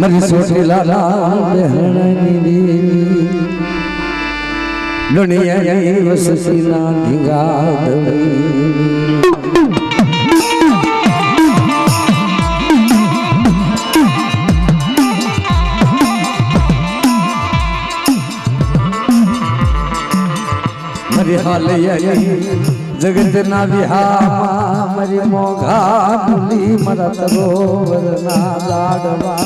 मरी सोटी लाला बेहणनी दुनिया वससीना धिंगा मरी हाल जगत ना विहामा मरी मोघा भूली मरत गोवर ना लाडवा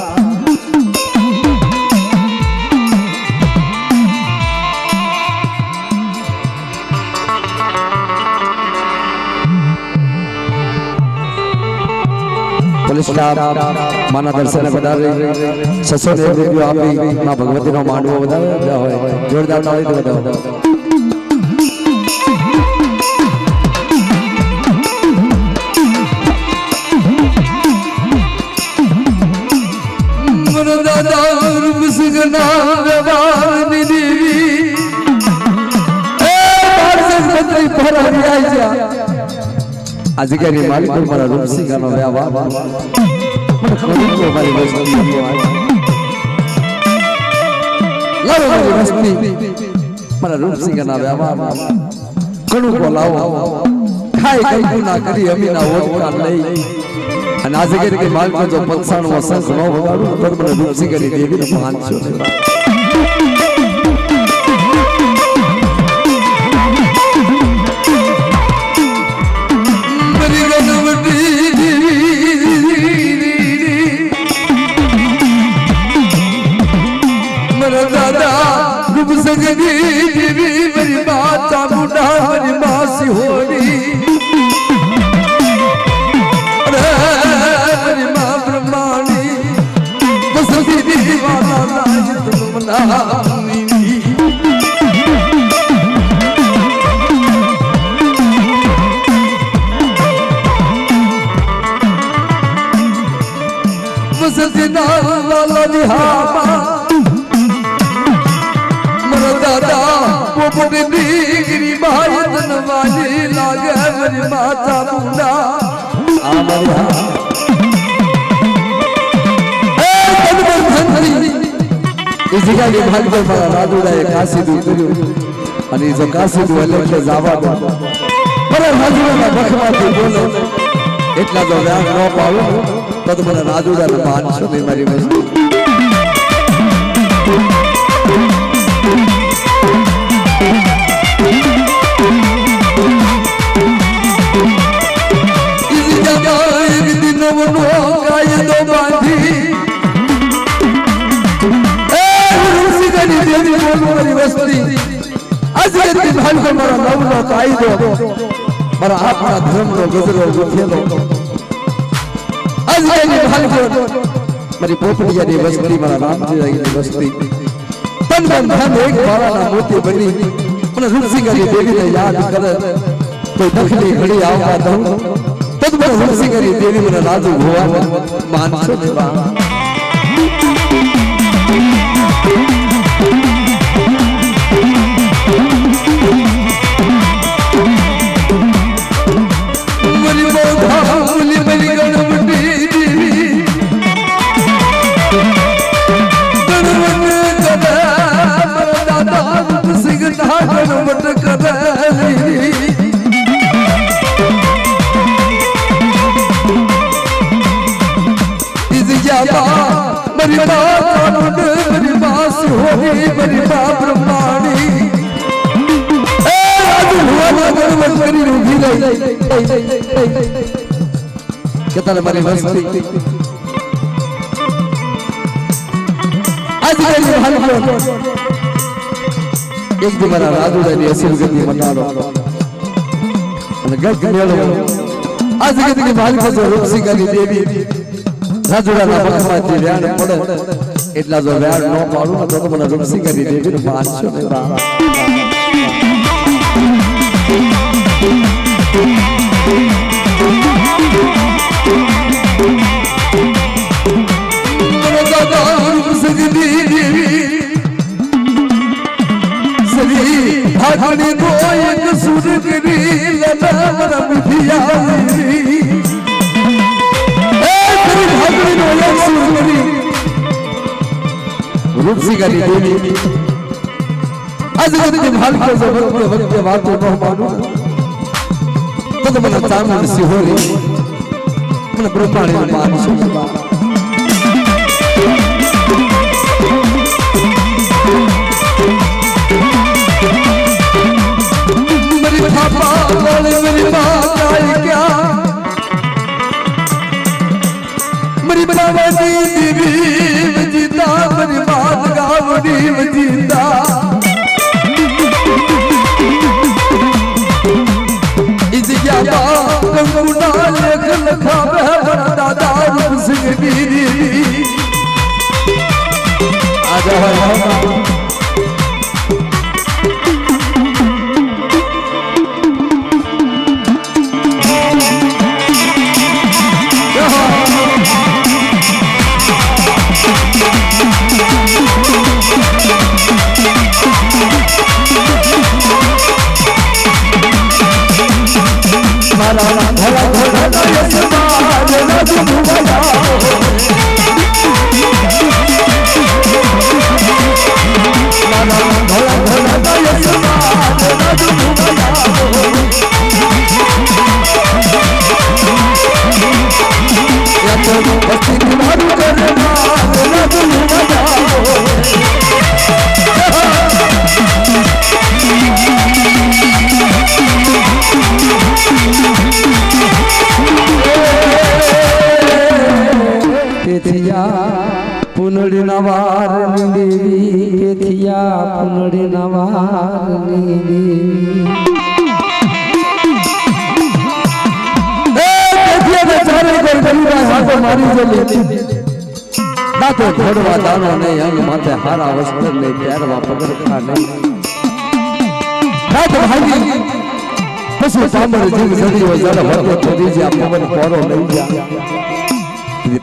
माना दर्शन बधावे 600 रुपया आपी मां भगवती नो मांडवो बधावे जोरदार ताली तो बधाओ दादा रूप सिगना व्यवहार देवी ए भारत मंत्री फरारी आजा आज के रे मालिक मारा रूप सिगना व्यवहार मन कोनी को मारी वस्ती लाओ मारी वस्ती मारा रूप सिगना व्यवहार कणु को लाओ खाई कई ना करी अमी ना वोट का लई अनाजगर के माल को जो पलसाण वसन सुनो बगाड़ू तो मन रूप सी करी देवी ने 500 मरी गनवटी मरा दादा रूप संगनी देवी मेरी माता बुढ़ा मेरी मासी होली माता बूढ़ा इसी का ये भाग पर मारा राजूड़ा एक काशी दूर करियो आणि जो काशी दूर એટલે જાવા દો પર રાજूड़ा બખવા થી બોલો એટલા જો વ્યાગ ન પાવો તો મને રાજूड़ा ને 500 ની મારી વસ્તુ इसी जगह एक दिन वो कायदो बांधी आज के दिन भाल को मारा लवलो कायदो मारा अपना धर्म रो गुजरो गुथेलो आज के दिन भाल को मारी पोपड़िया नी वस्ती मारा राम जी की वस्ती तन मन धन एक बारा ना मोती बनी मन रूप सिंह की देवी ने याद कर कोई दखली घड़ी आवा दऊं तद मन रूप सिंह की देवी मन राजू हुआ मानसो देवा मेरी मास होगी मेरी मां ब्रह्माणी ए राजू हुआ मगर मेरी रूही नहीं कितना मेरी मस्ती आज के लिए हल्को एक दिन मेरा राजू ने ऐसी गति मनारो गज मेलो आज के दिन मालिक जो रूप सिंह की देवी राजूड़ा ना बखमा थी व्याण पड़े એટલા જો વ્યાણ નો પાડું તો મને રૂપસી કરી દેવી ને 500 લેવા મને દાદા રૂપસી દેવી સરી ભાગણી નો એક સુર કરી લના મરા મિઠિયા ए तेरी भागणी नो एक सुर करी रूपसिंगारी देवी आज कदी भालको जबरदस्त वक्त वातो न मानो तो मन चामन सिहोरी मन ब्रह्माणी मान सुबा मेरी पापा बोले मेरी मां जाए क्या मेरी बनावटी दीवी जीता मेरी बात गावड़ी जीता इस क्या कंगुना लेख लखा बहन दादा रूप सिंह गिरी आजा पुनड़ी नवार देवी केथिया पुनड़ी नवार देवी केथिया बेचारे को गरीबा हाथ मारी जले दातो घोड़वा दानो ने अंग माथे हारा वस्त्र ने पैरवा पगरखा ने दात भाई पशु सांबर जीव सदी हो जड़ भर छोड़ी जा पवन पोरो नहीं जा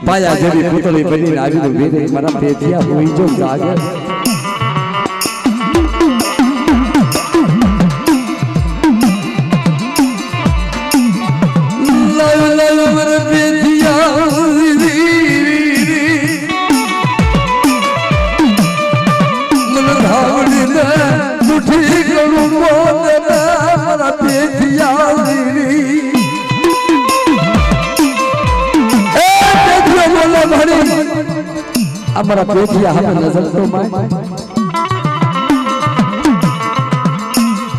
पाया जरी पुतली बनी आवी तो वेदे मरा पेथिया हुई जो जागे लाल लाल मरा पेथिया मन धावड़ी ने मुठी करू मोद मरा पेथिया हमारा पेटिया हमें नजर तो माय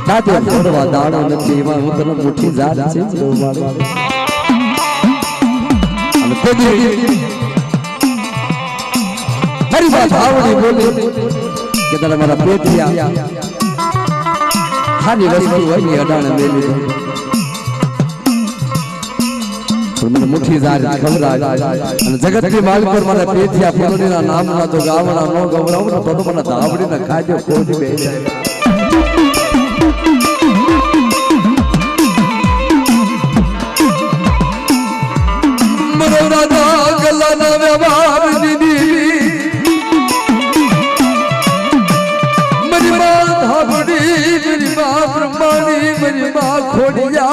दाते फोड़वा दाड़ो न केवा उतन मुठी जात छे लो मारो हम कोदी हरी बात आवड़ी बोले के तर हमारा पेटिया हानी वस्तु वही अडाण मेली मन मुठी जार खबरा અને જગત ની માલ પર મને પેથિયા પુનડી ના નામ ના તો ગાવણા નો ગવરાવ ને તો મને ધાવડી ના ખાજો કોડી બે મનો રાધા ગલા ના વ્યવહાર દીદી मेरी मां धावड़ी मेरी मां ब्रह्माणी मेरी मां खोड़िया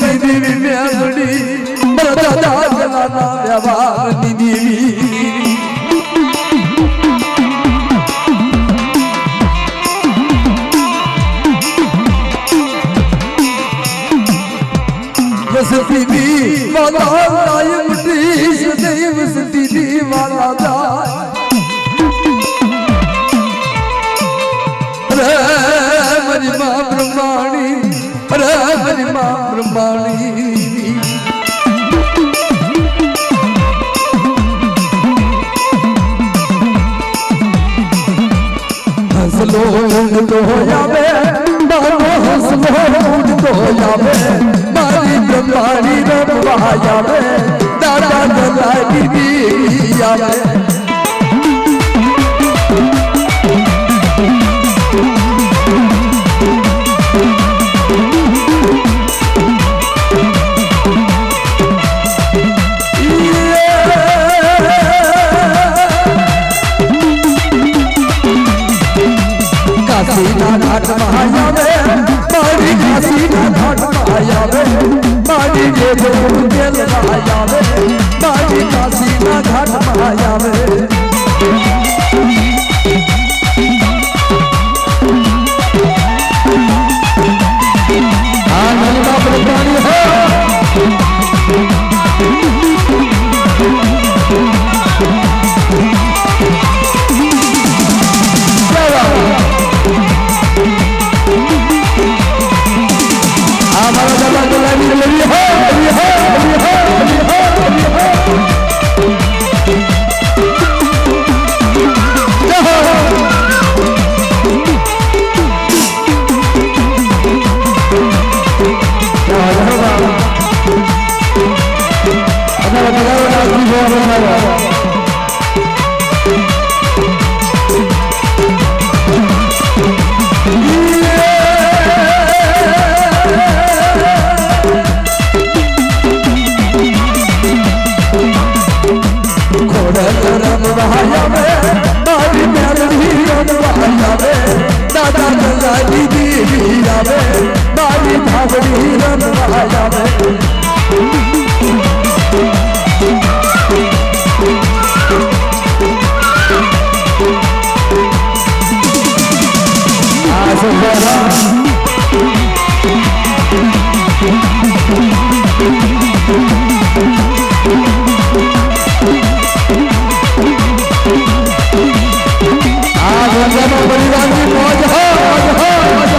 दीदी म्यामड़ी मरा दादा जलाना व्यवहार दीदी वसती वाला दायम टीश देव वसती वाला दाय रे मेरी मां ब्रह्माणी रे मेरी मां ब्रह्माणी हंसलो तो जावे बालो हंसलो तो जावे मारी ब्रह्माणी रबा जावे दादा गला दीदी जावे काशीना घाट महायावे बाड़ी काशीना घाट महायावे बाड़ी जे जो दिल महायावे बाड़ी काशी આવે આ નાની બાપ પાણી હે हमारा दादा गुलामी लगी है दादा गंगाजी दी जावे बाली भावड़ी रमवा जावे परिवार की मौज हो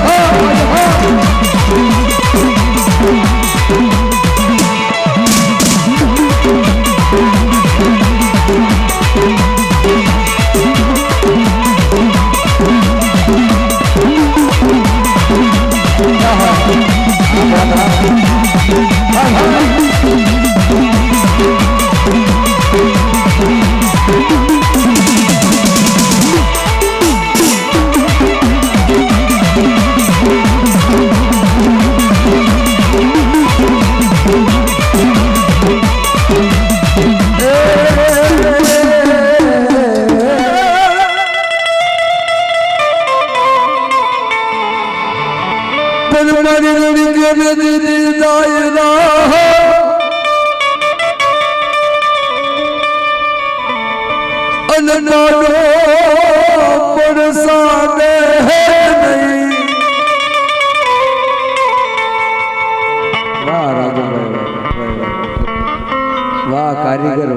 कारीगर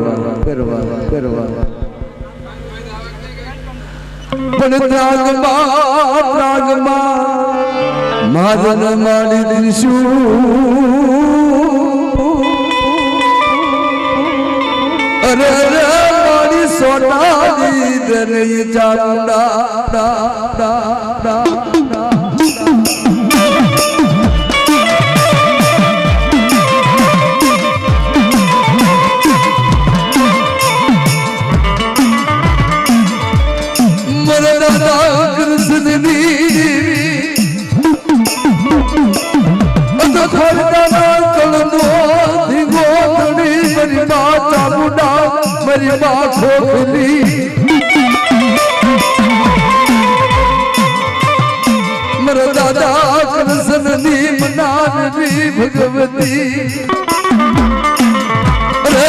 महाजन माली दिशु अरे मारी सोना दी दरे चामुंडा मेरी माँ खोखली मेरा दादा कृष्ण नी मनानी भगवती अरे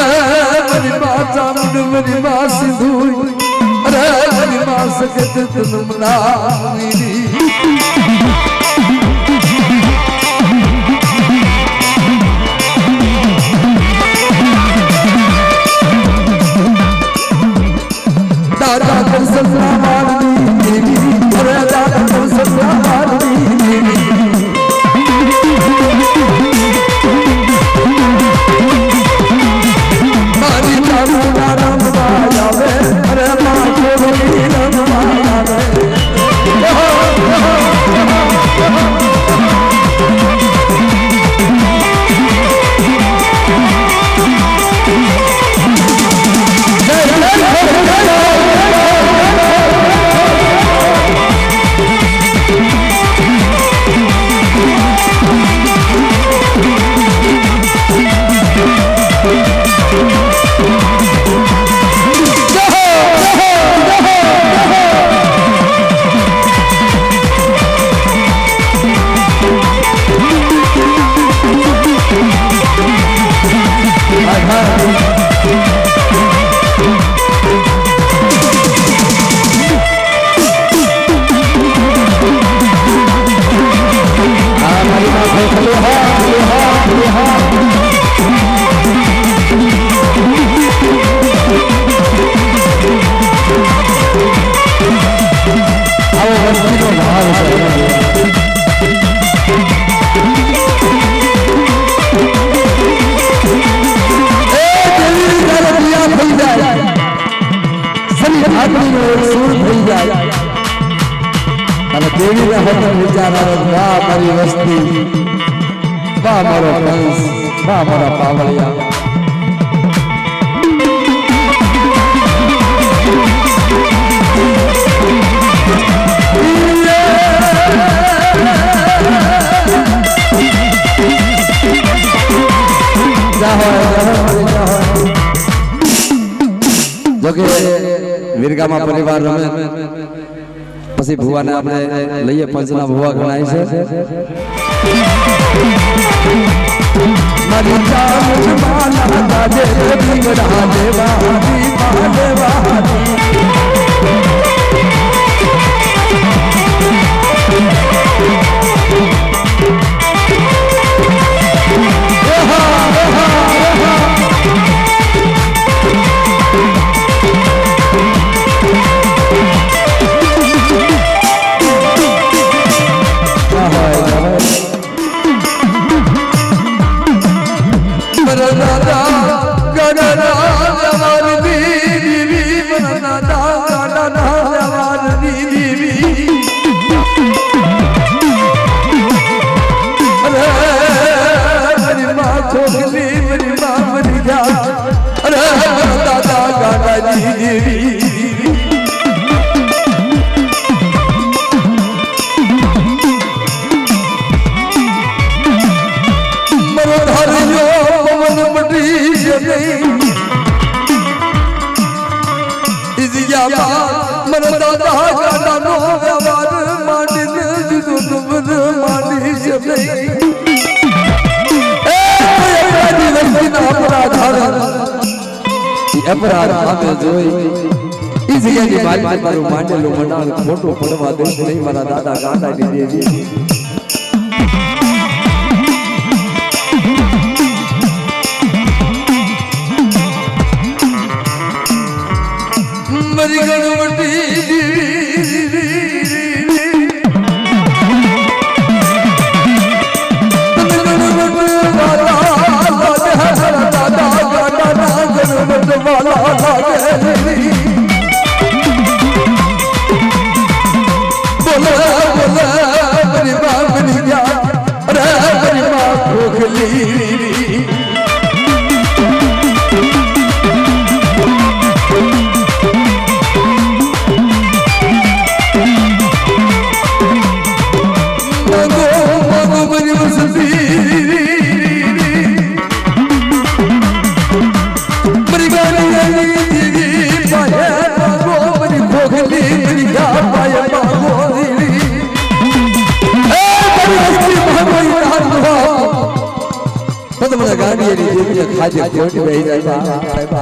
मेरी माँ चामुंड मेरी माँ सिंधु अरे मेरी माँ सकत तुम मनानी दादा कृष्ण मालनी देवी अरे दादा कृष्ण मालनी देवी मारी चामुंडा रमवा जावे अरे माँ खोखली रमवा जावे जय देवी ने होकर विचार वाह मारी वस्ती वाह मारो कंस वाह मारा पावलिया जो कि वीरगामा परिवार रमे પછી ભુવાને આપણે લઈએ પંચના ભુવા ગણાય છે મારી જાન માના દાદે બીગડા દેવા દેવા अपराध आवे जोई इस जगह की बात पर मारू मांडलो मंडाल फोटो पड़वा दे नहीं मारा दादा गांडा दी देवी मरी गणवटी गाड़ी री देवी खाजे कोट बेही जाता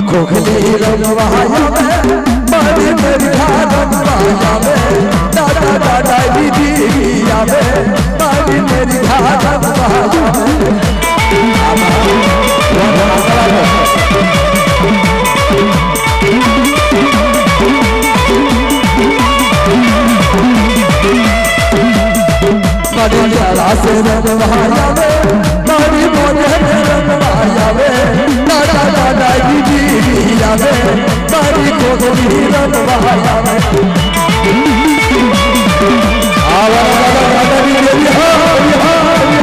खोखली रंगवाया में मारी मेरी रंगवाया में दादा दादा दीदी आवे मारी मेरी रंगवाया मारी प्याला से रंगवाया में मारी मोने रंगवाया में दादा दादा दीदी आवे मारी कोकली रंगवाया में आवा दादा दीदी हो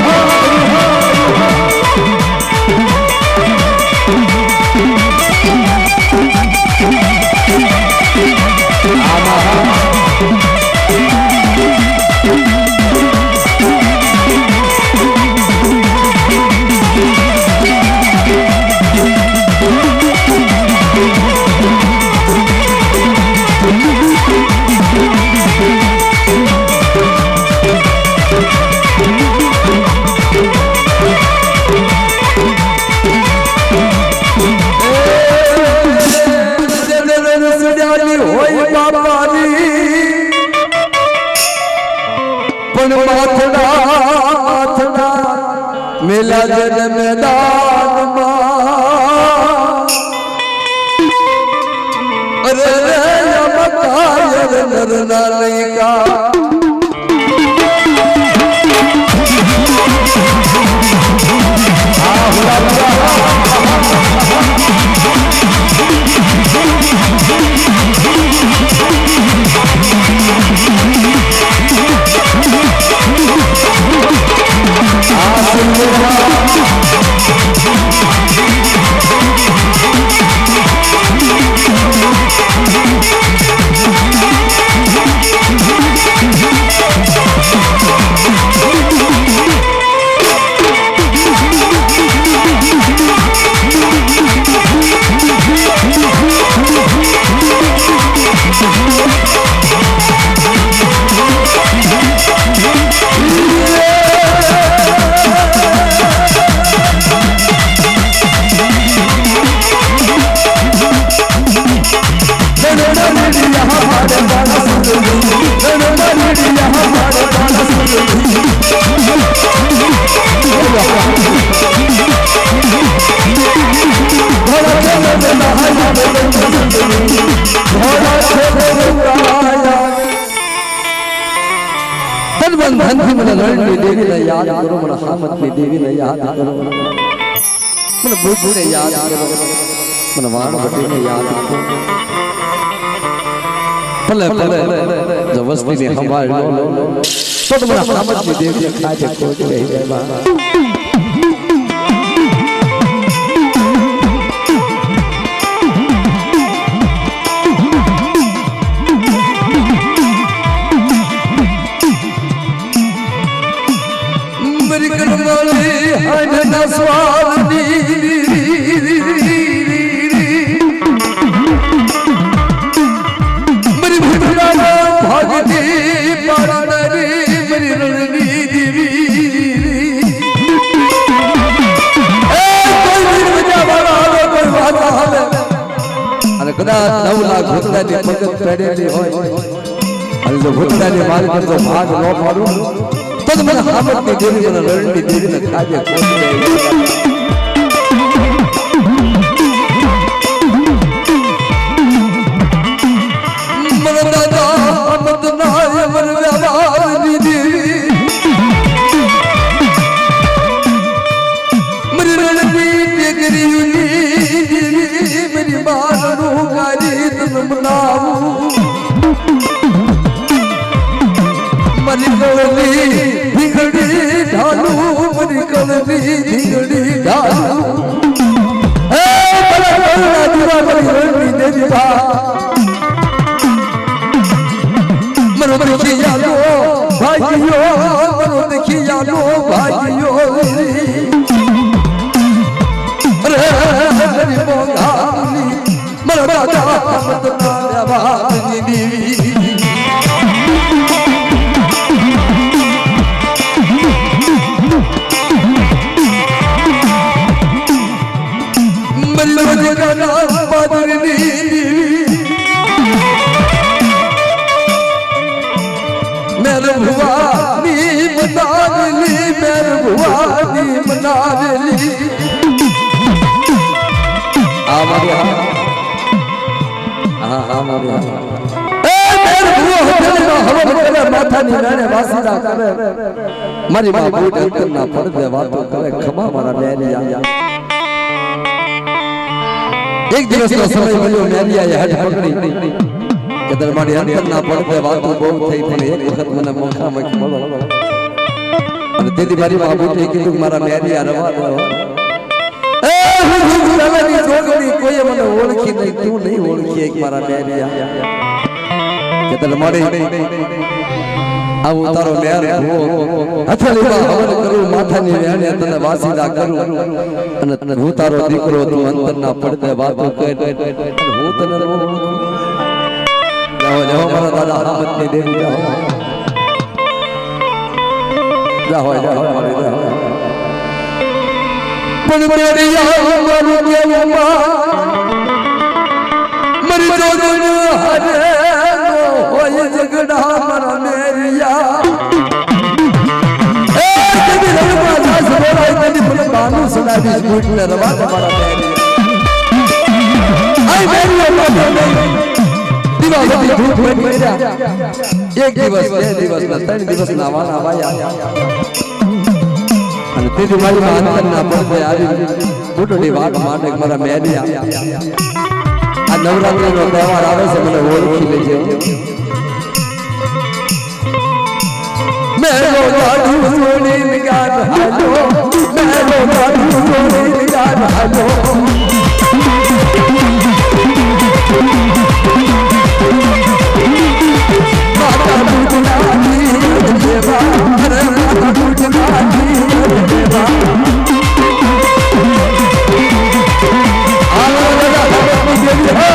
मेला जन मैदान अरे नर नालिका याद करो मन हामत देवी ने याद करो मन बुद्ध ने याद करो मन वाण भट्टी ने याद करो भले भले जो वस्ती ने हमार लो तो मन हामत देवी खाते खोज रही है बा कदा 9 लाख भूतड़ा ने भगत पड़ेली होय अरे जो भूतड़ा ने मार कर जो भाग न पाडू तद मन हामत की देवी मन लड़नी देवी ने खाजे खोज ले मन दादा मत नाय मन व्यवहार दीदी मेरी लड़नी तेरी मेरी बारू गारी तुम मनाओ मरी कलवी ढिंगड़ी ढालू मरी कलवी ढिंगड़ी ढालू ए बड़ा बड़ा दूरा मरी रंगी देवी बा मरो देखिया लो भाइयो मरो देखिया लो भाइयो अरे मोगा मरा मत माया बानी देवी मल्लज का नाम बदलनी मेरे भुवानी मनावली मेरे भुवानी मनावली माथा नहीं रहने वासिदा करे मारी मां बूट करना पड़ दे बात करे खमा मारा मेरिया एक दिवस का समय मिलो मेरिया ये हट पकड़ी के दरबारी अंतर ना पड़ दे बात बहुत थई पण एक वक्त मने मोखा मक बोलो અને તેદી મારી માં બૂટે કીધું મારા મેરિયા રવા દો એ હુજુરાની જોગણી કોઈ મને ઓળખી નહીં તું નહીં ઓળખી એક મારા મેરિયા કે તને મળે આ ઉતારો મેર હથેળીમાં હવન કરું માથાની વેણે તને વાસીદા કરું અને હું તારો દીકરો તું અંતરના પડદે વાતો કર હું તને જાઓ જાઓ મારા દાદા હામતની દેવી જાઓ जाओ जाओ जाओ पण मेरिया मरु के उमा मर जो दिन हरे होय झगड़ा मर मेरिया ए कभी रवा दास बोला कभी फुल बानू सुना दी झूठ ने रवा हमारा मेरिया आई मेरिया दिवाली झूठ में मेरा एक दिवस બે દિવસ ના 3 દિવસ ના વાના વાયા અને તેદી મારી માં અંતરના પડદે આવી બુટડી વાત માટે મારા મેરિયા આ નવરાત્રીનો તહેવાર આવે છે મને ઓળખી લેજો મેરો ગાડું સોની નિગાર હાલો મેરો ગાડું સોની નિગાર હાલો माता बुझनानी देवा अरे माता बुझनानी देवा आलो लगा देवी हो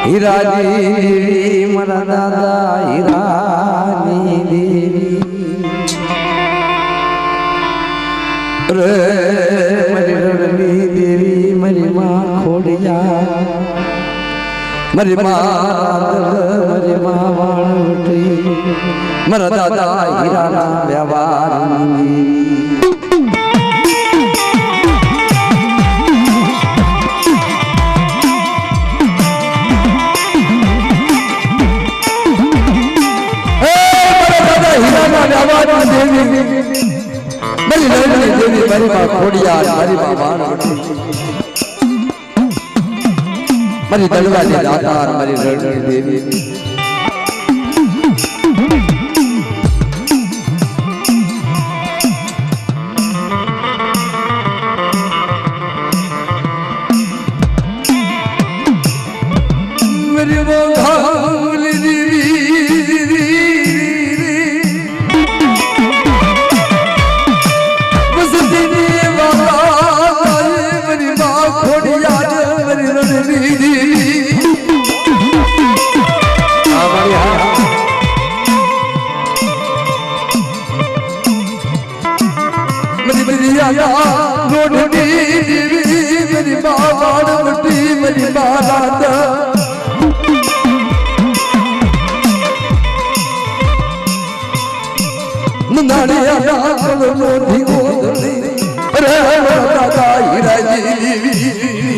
हीरानी मरा दादा हीरानी देवी रे मरी रड़नी देवी मरी माँ खोड़िया मरी माँ वाणवटी मरा दादा हीराना व्यवहार मेरी लड़की देवी मेरी माँ खोड़िया मेरी माँ वाणवटी मेरी दलवाली दातार मेरी लड़की देवी मेरी वो भावली देवी मेरी माँ वाणवटी मेरी माँ राधा नंदाड़िया मोदी गोदड़ी रे दादा हीरा जी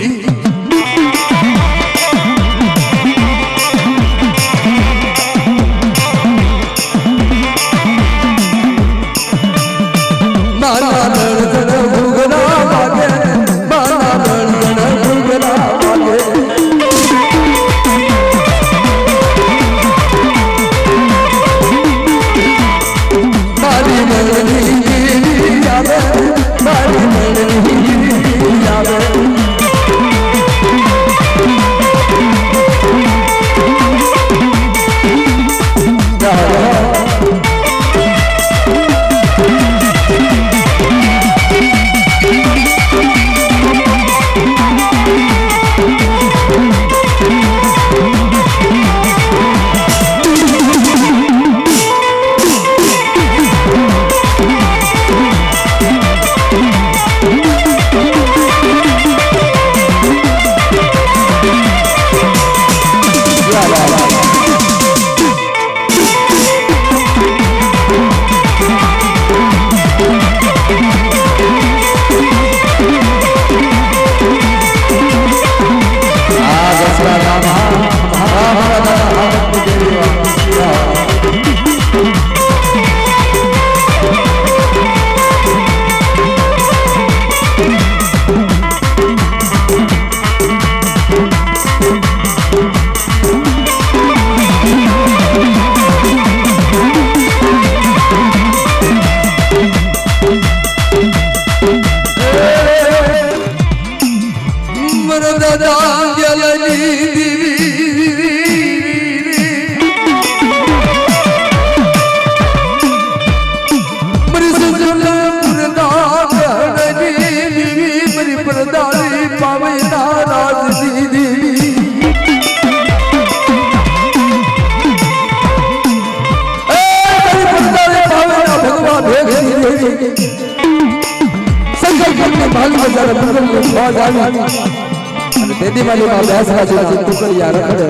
देदी माली मां बेसरा जी टुकड़िया रखड़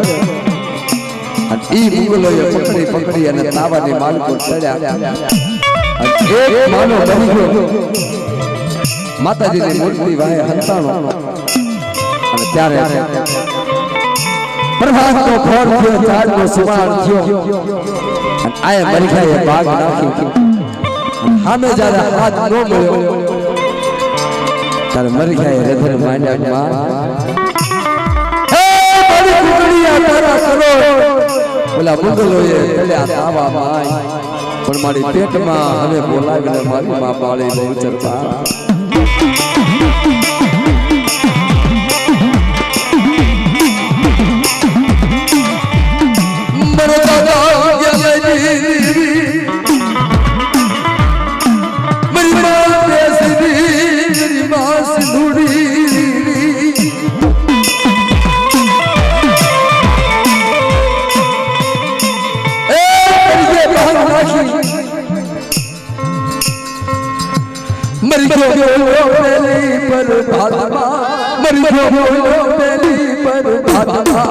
ई मुगलो ये पकड़ी पकड़ी અને તાવાની માલ को ચડ્યા એક માનો બની ગયો માતાજીની મૂર્તિ વાહે હંતાણો અને ત્યારે પ્રભાત નો ખોર થયો ચાંદ નો સુમાર થયો અને આય મરખાએ બાગ નાખી સામે જ્યારે હાથ નો મળ્યો તાર મરખાએ હૃદય માંડ્યા માં बोला मुगलो ये तल्या तावा माई पण मारी पेट में हमें बोलावीने मारी मां बाळी बहु चरता मरो दादा मेरी मां बेसरी मेरी मां सिंधुड़ी मर जो बोलो पहली पर भागवा मर जो बोलो पहली पर भागवा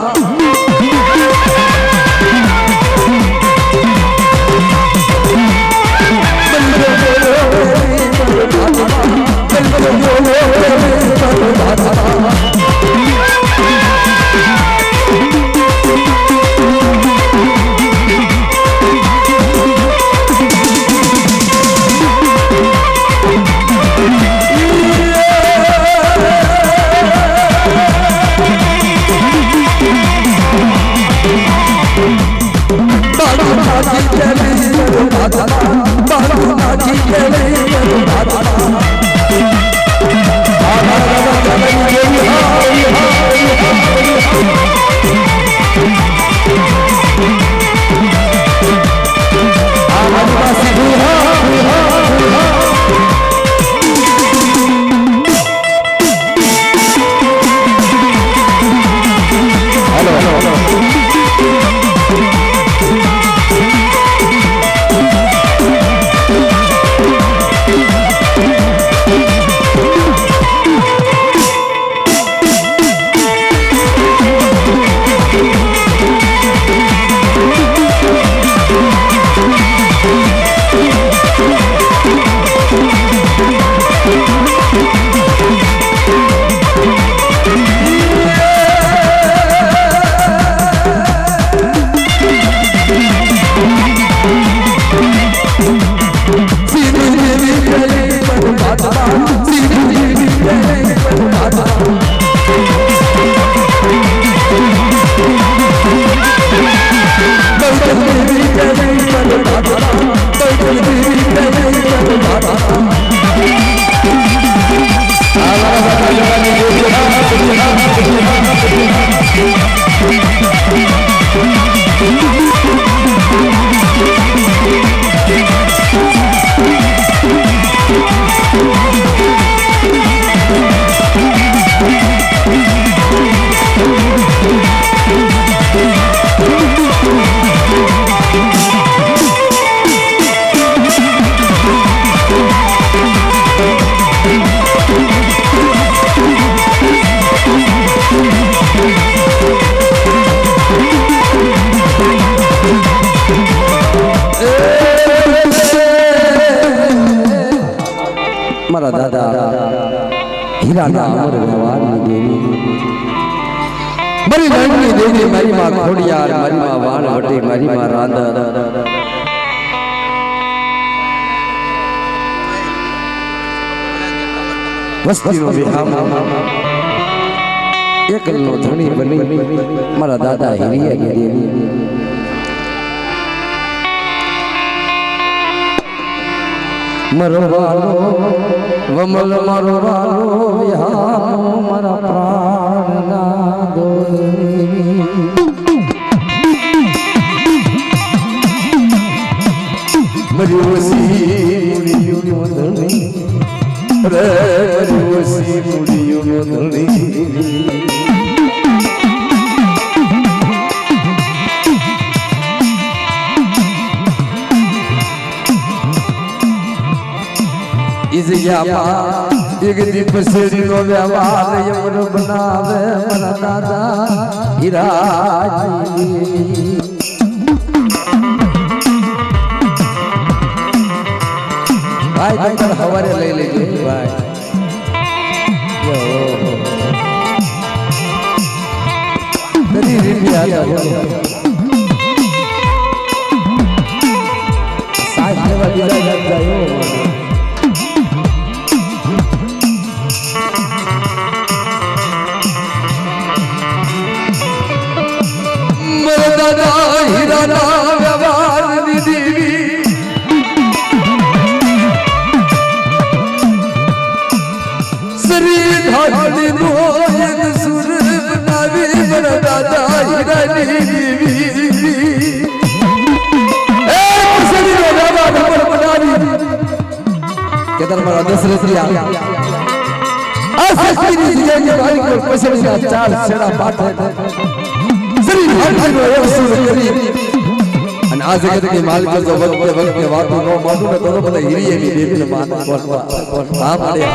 मारा दादा हीरा ना अमर भवानी देवी मरी लंगी देवी मरी मां खोड़ियार मरी मां वाण वटी मरी मां रांधा वस्ती नो विहाम एकल नो धणी बनी मारा दादा हीरिया की देवी मरवालो वमल मरवालो विहामो मरा प्राण ना दोई मरी वसी मुड़ियों नो धनी रे मरी वसी मुड़ियों नो धनी इस यामा एक दीप सेरी नो व्यवहार यमन बनावे मरा दादा हिराजी भाई तुम हवारे ले लीजिए भाई तेरी रिपिया साथ में वाली जायो केदार मारा दशरथ रिया असली जिया के भाई को पसंद का चाल छड़ा बात है श्री हरि रो असुर करी अन આ જગત ની માલિક જો વખતે વખતે વાતો ન માનું ને તો બધા હીરી એવી દેવી ને માને કોણ હા મારે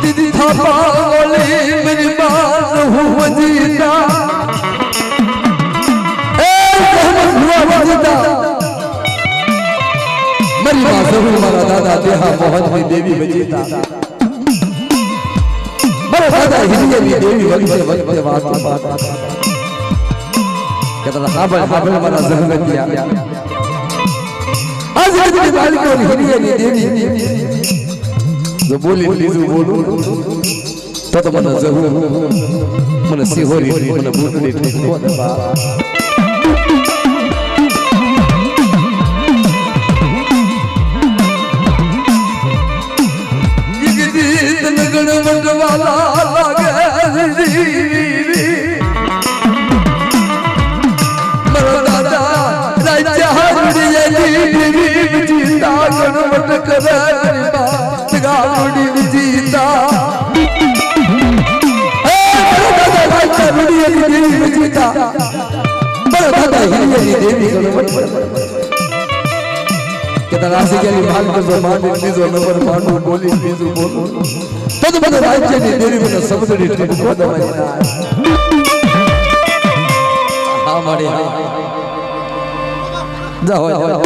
દીદી થાપા બોલી મેરી બાત હું વજીતા એ હું વજીતા मरी मां जरूर मारा दादा देहा मोहन की देवी बजीता मारा दादा हिरिये की देवी वक्ते वक्ते बात कहता हाबल हाबल मारा जहन दिया आज के मालिक और हिरिये की देवी जो बोली प्लीज बोलू तो मन जरूर मन सिहोरी मन बूटड़ी को दबा वाला लागे मरदा राजा हरिये देवी जीता गणवट करे गाड़ी जीता ए मरदा राजा हरिये देवी जीता मरदा हरिये देवी गणवट कितना राशि के लिए माल को मान लीजिए नंबर मानो बोली लीजिए बोलो तो बने राज्य ने देवी में समुद्री ट्रिप को दबाया हां मारे जाओ जाओ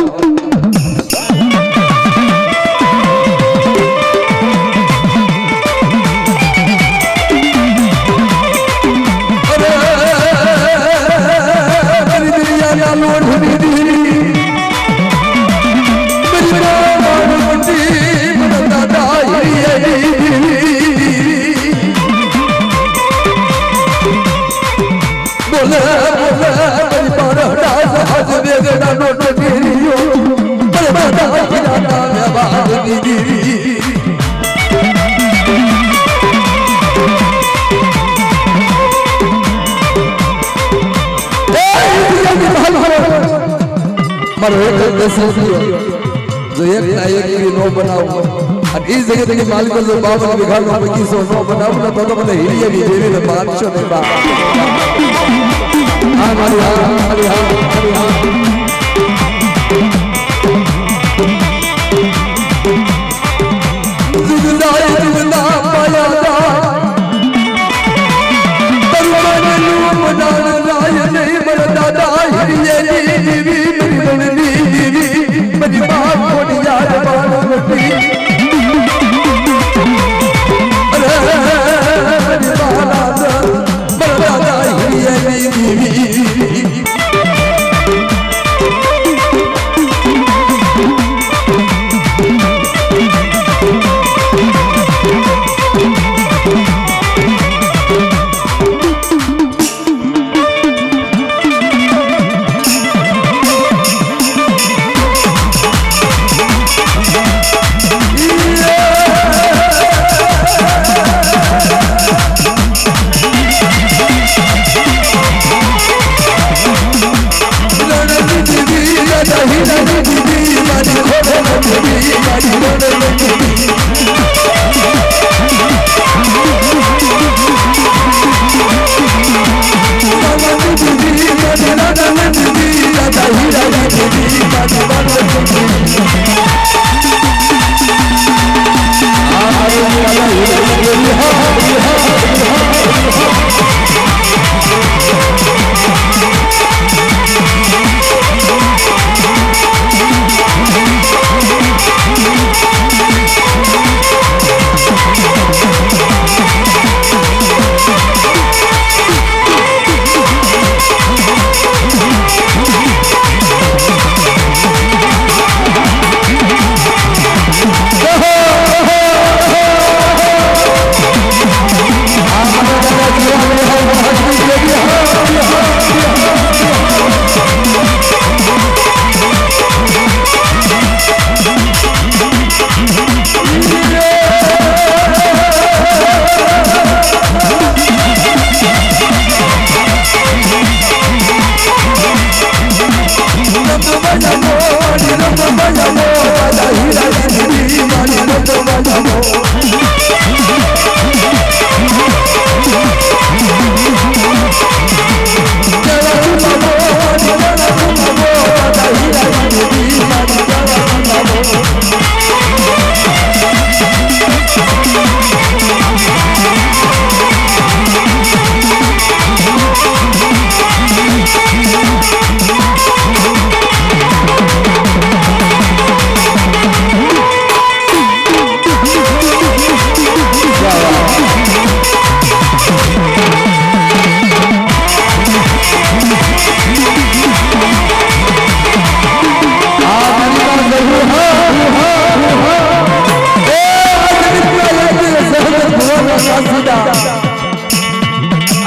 अरे मेरी दुनिया ना लोड हुई दी जो एक नायक की नो बनाओ और इस जगह के मालिक जो बाबा बिघा नो की सो नो बनाओ ना तो मतलब हिरिये भी देवी ने बादशाह ने बा हां हमारी हां जिंदा पाया जा परवाने नु मना राय नहीं मरदा हिरिये देवी मेरी मेरी बात कोड़ी याद बात कोड़ी अरे मेरी बात बरदा हिरिये देवी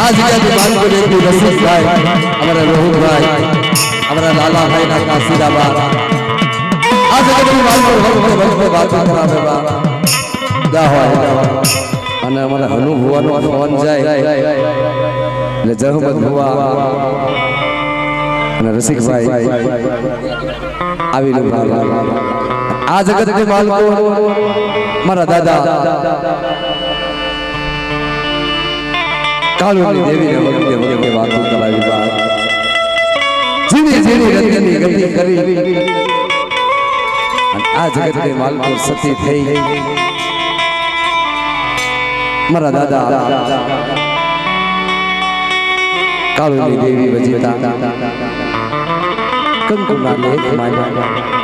आज के बाल को लेकर रसीद भाई हमारा रोहित भाई हमारा लाला भाई ना काशीदाबाद आज के बाल को हम बात करा देबा जा हो અને અમારા હનુ ભુવાનો ફોન જાય એટલે જહમત ભુવા અને રસિકભાઈ આવી ભાઈ આ જગત કે માલકો મારા દાદા કાળુની દેવીને વખતે વખતે વાતો કરાવી વાત જીની જીની રત્નની ગતિ કરી અને આ જગત કે માલકો સતી થઈ મારા દાદા કાળુની દેવી વજીતા કંકુના લેખ માયા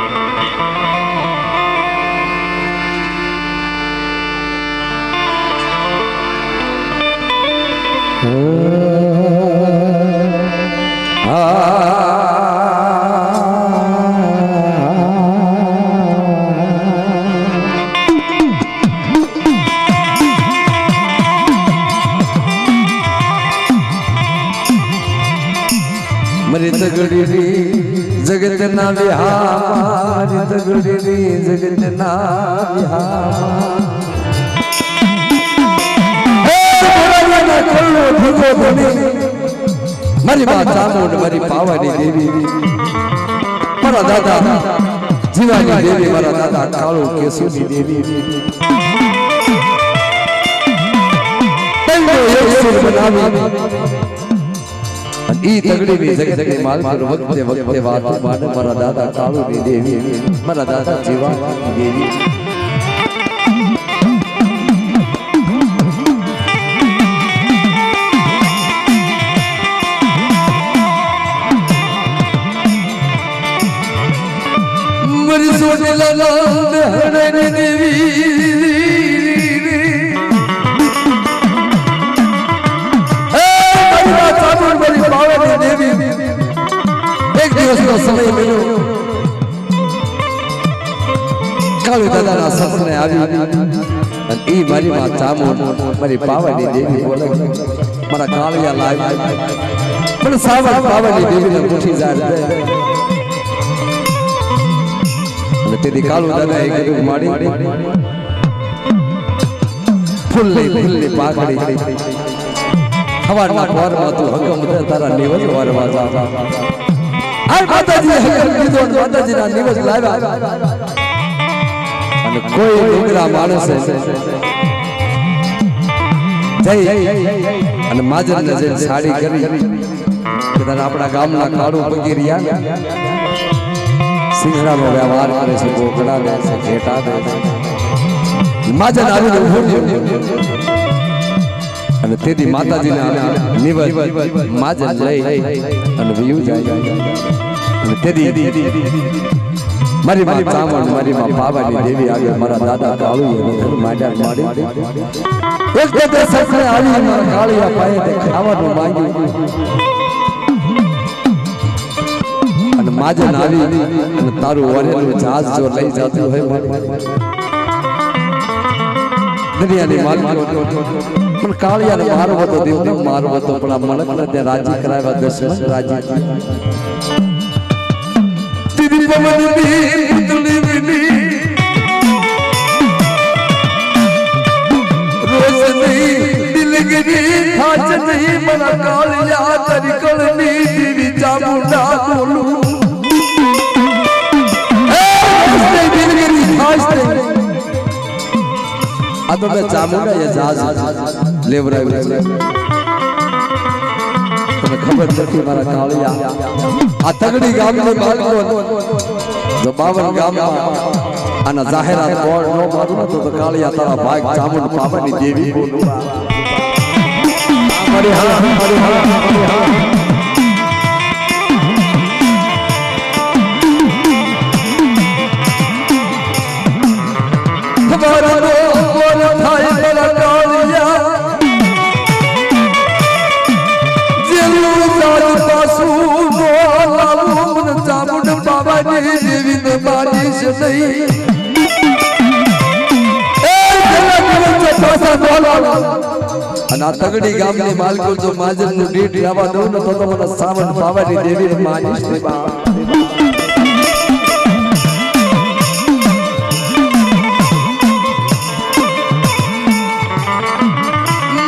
मरी तगड़ी जगत ना विहार तगड़ी जगत ना विहार मरी मां चामुंड मरी पावनी देवी मारा दादा जीवानी देवी मारा दादा काळो केसुनी देवी तंगो एक बनावी ई तगड़ी भी जगत के माल पर वक्ते वक्ते बात मान मारा दादा काळुनी देवी मारा दादा जीवानी देवी मरी सोने लाल हरने देवी एक दिवस का समय मिलो काळू दादा ना ससने आवी ई मारी मां चामुंड मारी पावनी देवी बोले मारा काळिया लावी पण सावत पावनी देवी ने मुठी जाड़ दे અને તેદી કાળુ દાદા એ કીધું માડી ફૂલની પાઘડી હવારના પોરમાં તું હકમ દે તારા નિવસ વારવા જા આ માતાજી હકમ કીધો માતાજીના નિવસ લાવ્યા અને કોઈ ડુંગરા માણસે જઈ અને માજરને જે સાડી કરી કે તારા આપણા ગામના કાળુ પગીરિયા सिंगड़ा नो व्यवहार करे से गोकड़ा दे से घेटा दे माजन आवी ने उभो અને તેદી માતાજીના નિવસ માજન લઈ અને વિયુ જાય અને તેદી મારી માં ચામુંડ મારી માં પાવાની દેવી આવી મારા દાદા કાળુએ ઘર માંડ્યા માડી એક બે સસરે આવી મારા કાળિયા પાએ તે ખાવાનું માંગ્યું અને માજન આવી અને તારું વરેલું જહાજ જો લઈ જાતું હોય દરિયાની માલકો પણ કાળિયાને મારવો તો દેવને મારવો તો પણ આ મલકને તે રાજી કરાવ્યા દશમન રાજી દીદી પવનની પુતળી વિની રોજ નહીં દિલગીરી ખાચ નહીં મારા કાળિયા તારી કળની દેવી ચામુંડા બોલું आ तो मैं चामुंडा ये जहाज लेवरायो છે તમને ખબર નથી મારા કાળિયા આ તગડી ગામનો બાળકો जो 52 ગામમાં આના જાહેરાત બોર્ડ નો મારું તો કાળિયા તારા ભાગ ચામુંડ પાવાની દેવી બોલુવા હરે હા હરે હા હરે હા ખબરનો બોલ થાય તારા કાળિયા જેલું સાજ પાસું બોલાવું મન ચામુંડ પાવાની દેવી ને માનીશ નહીં અને આ તગડી ગામની માલકો જો માજર નું દીઠ લાવા દઉં ને તો મને સાવન પાવાની દેવી ને માનીશ ને બા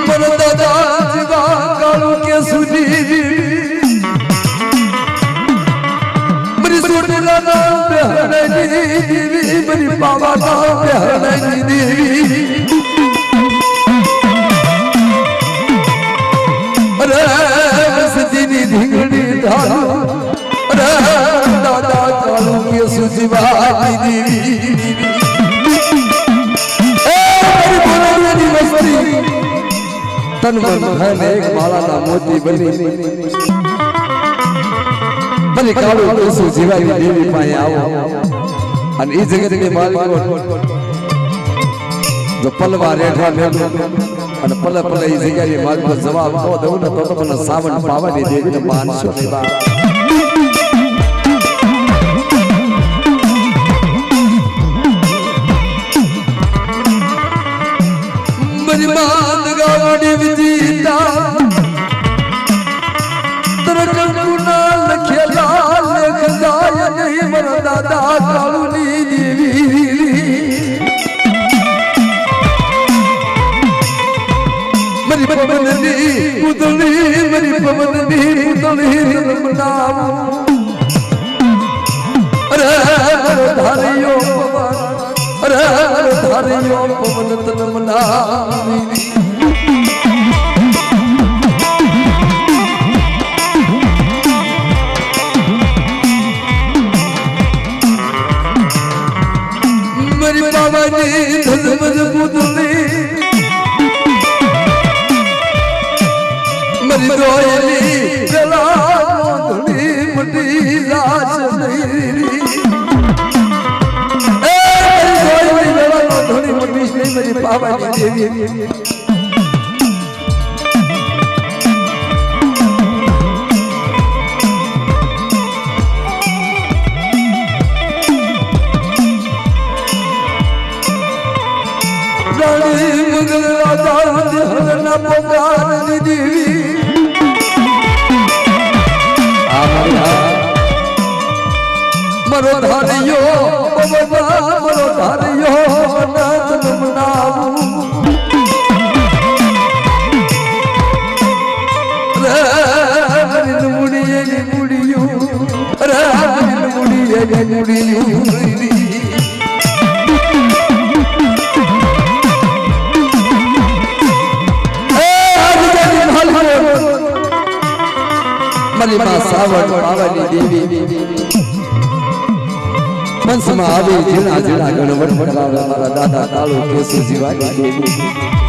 મન દાદા જીવા કાળુ કે સુની મરી સુટલા ના બેહરણી દેવી મરી પાવા ના બેહરણી દેવી સજીની ધીંગડી ધારો દાદા કાળુ કે સુજીવાની દેવી બોલવાની વસ્તી તન મન ધન એક માળાના મોતી બની ભલે કાળુ કે સુજીવાની દેવી પાસે આવો અને એ જગતની માલિકો જો પલવા રેઠા મેલો અને પલે પલે એ જગ્યાએ માર્ગ જવાબ તો દઉં ને તો મને સાવન પાવાની દેવી ને માનશો ને બા મરી માન ગાવડી વિજીતા તરકુના લખેલા લેખ જાય નહીં મર દાદા કાળુની દેવી મરી પવનની પુતળી મરી પવનની પુતળી રમનાવ અરે ધારિયો પવન અરે ધારિયો પવન તન મનાવી મરી બાબાની ધજમજ પુતળી મરી દોયલી પેલા ધણી મટી લાશ નહીં એ દોયલી પેલા ધણી મટી નહીં મરી પાવાની દેવી રાણી મંગલ રાજા હરના પોકારની દેવી મરો ધારિયો બાબા મરો ધારિયો નાથ નમનાવું રે મુડીએ ની મુડીયું રે મુડીએ ની મુડીયું મલિમા સાવન પાવાની દેવી મનસમાં આવી જીણા જીણા ગણવટ કરાવે મારા દાદા કાળુ કે સુજીવાની દેવી